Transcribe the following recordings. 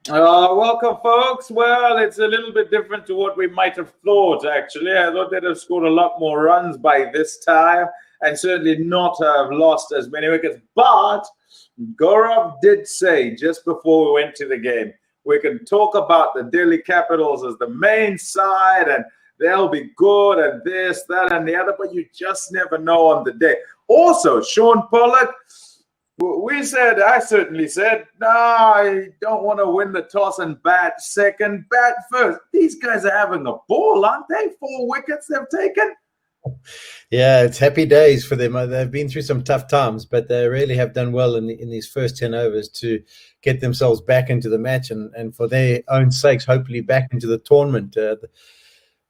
Welcome, folks. Well, it's a little bit different to what we might have thought, actually. I thought they'd have scored a lot more runs by this time and certainly not have lost as many wickets. But Gaurav did say just before we went to the game, we can talk about the Delhi Capitals as the main side and they'll be good and this, that, and the other, but you just never know on the day. Also, Shaun Pollock. I certainly said, no, I don't want to win the toss and bat second, bat first. These guys are having a ball, aren't they? 4 wickets they've taken. Yeah, it's happy days for them. They've been through some tough times, but they really have done well in these first 10 overs to get themselves back into the match and for their own sakes, hopefully back into the tournament. The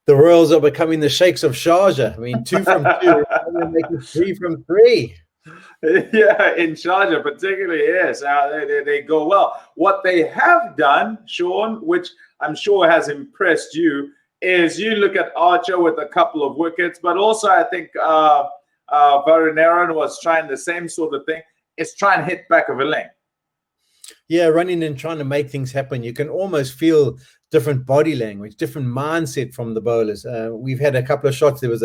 Royals are becoming the Sheikhs of Sharjah. I mean, 2 from 2, and then making 3 from 3. Yeah, in Sharjah particularly, yes. They go well. What they have done, Shaun, which I'm sure has impressed you, is you look at Archer with a couple of wickets, but also I think Varun was trying the same sort of thing. It's trying to hit back of a lane. Yeah, running and trying to make things happen. You can almost feel different body language, different mindset from the bowlers. We've had a couple of shots. There was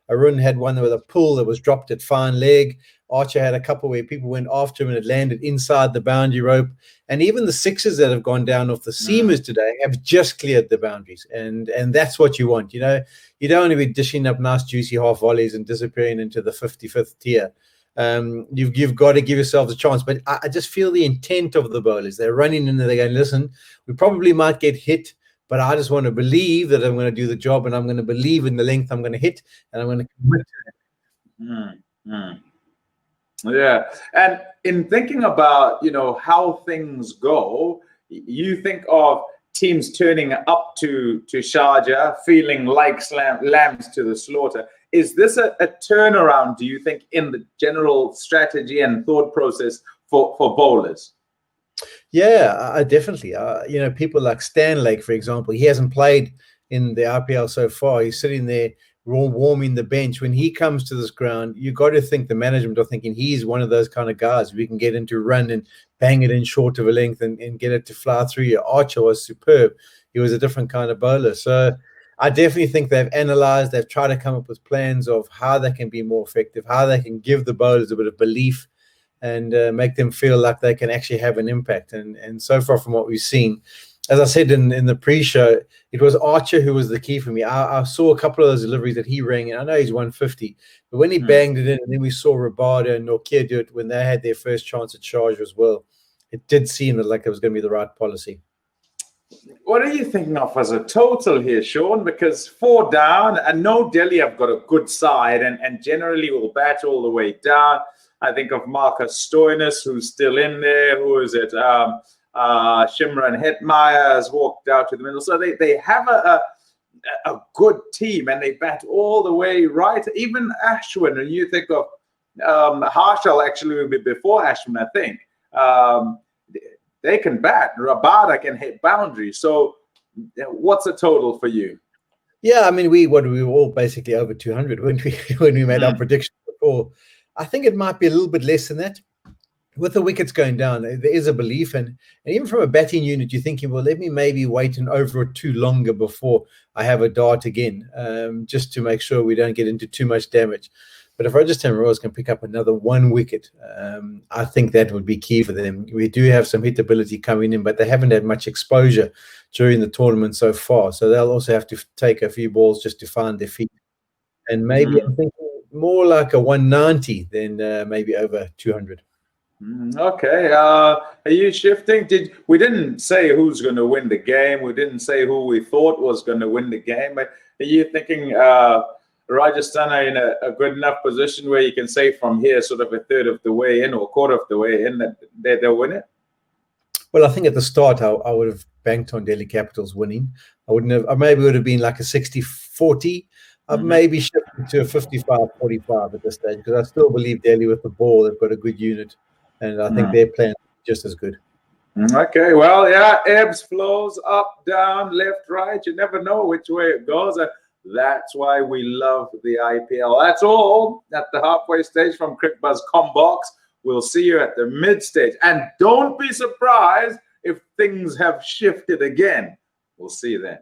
Arun had one with a pull that was dropped at fine leg. Archer had a couple where people went after him and it landed inside the boundary rope. And even the sixes that have gone down off the seamers today have just cleared the boundaries. And that's what you want. You know, you don't want to be dishing up nice, juicy half volleys and disappearing into the 55th tier. You've got to give yourselves a chance. But I just feel the intent of the bowlers. They're running in there, they're going, listen, we probably might get hit, but I just want to believe that I'm going to do the job and I'm going to believe in the length I'm going to hit and I'm going to commit to it. Yeah. And in thinking about, how things go, you think of teams turning up to Sharjah, feeling like lambs to the slaughter. Is this a turnaround, do you think, in the general strategy and thought process for bowlers? Yeah, definitely. People like Stan Lake, for example, he hasn't played in the IPL so far. He's sitting there warming the bench. When he comes to this ground, you got to think the management are thinking he's one of those kind of guys we can get him to run and bang it in short of a length and get it to fly through you. Archer was superb. He was a different kind of bowler. So I definitely think they've analyzed, they've tried to come up with plans of how they can be more effective, how they can give the bowlers a bit of belief and make them feel like they can actually have an impact. And so far from what we've seen, as I said in the pre-show, it was Archer who was the key for me. I saw a couple of those deliveries that he rang, and I know he's 150, but when he banged it in, and then we saw Rabada and Nortje do it when they had their first chance at Sharjah as well, it did seem like it was going to be the right policy. What are you thinking of as a total here, Shaun? Because 4 down, and no, Delhi have got a good side and generally will bat all the way down. I think of Marcus Stoinis, who's still in there. Who is it? Shimron Hetmeyer has walked out to the middle. So they have a good team and they bat all the way right. Even Ashwin, and you think of Harshal actually will be before Ashwin, I think. They can bat. Rabada can hit boundaries. So what's the total for you? Yeah, I mean, we were all basically over 200 when we made our prediction before. I think it might be a little bit less than that. With the wickets going down, there is a belief. And even from a batting unit, you're thinking, well, let me maybe wait an over or 2 longer before I have a dart again, just to make sure we don't get into too much damage. But if Rajasthan Royals can pick up another 1 wicket, I think that would be key for them. We do have some hitability coming in, but they haven't had much exposure during the tournament so far. So they'll also have to take a few balls just to find their feet. And maybe I'm thinking more like a 190 than maybe over 200. Okay. Are you shifting? We didn't say who's going to win the game. We didn't say who we thought was going to win the game. But are you thinking Rajasthan are in a good enough position where you can say from here, sort of a third of the way in or a quarter of the way in, that they'll win it? Well, I think at the start I would have banked on Delhi Capitals winning. I wouldn't have. I maybe would have been like a 60-40. I've maybe shifted to a 55-45 at this stage because I still believe Delhi with the ball, they've got a good unit. And I think their plan is just as good. Okay, well, yeah, ebbs, flows, up, down, left, right. You never know which way it goes. And that's why we love the IPL. That's all at the halfway stage from Cricbuzz Comm Box. We'll see you at the mid stage. And don't be surprised if things have shifted again. We'll see then.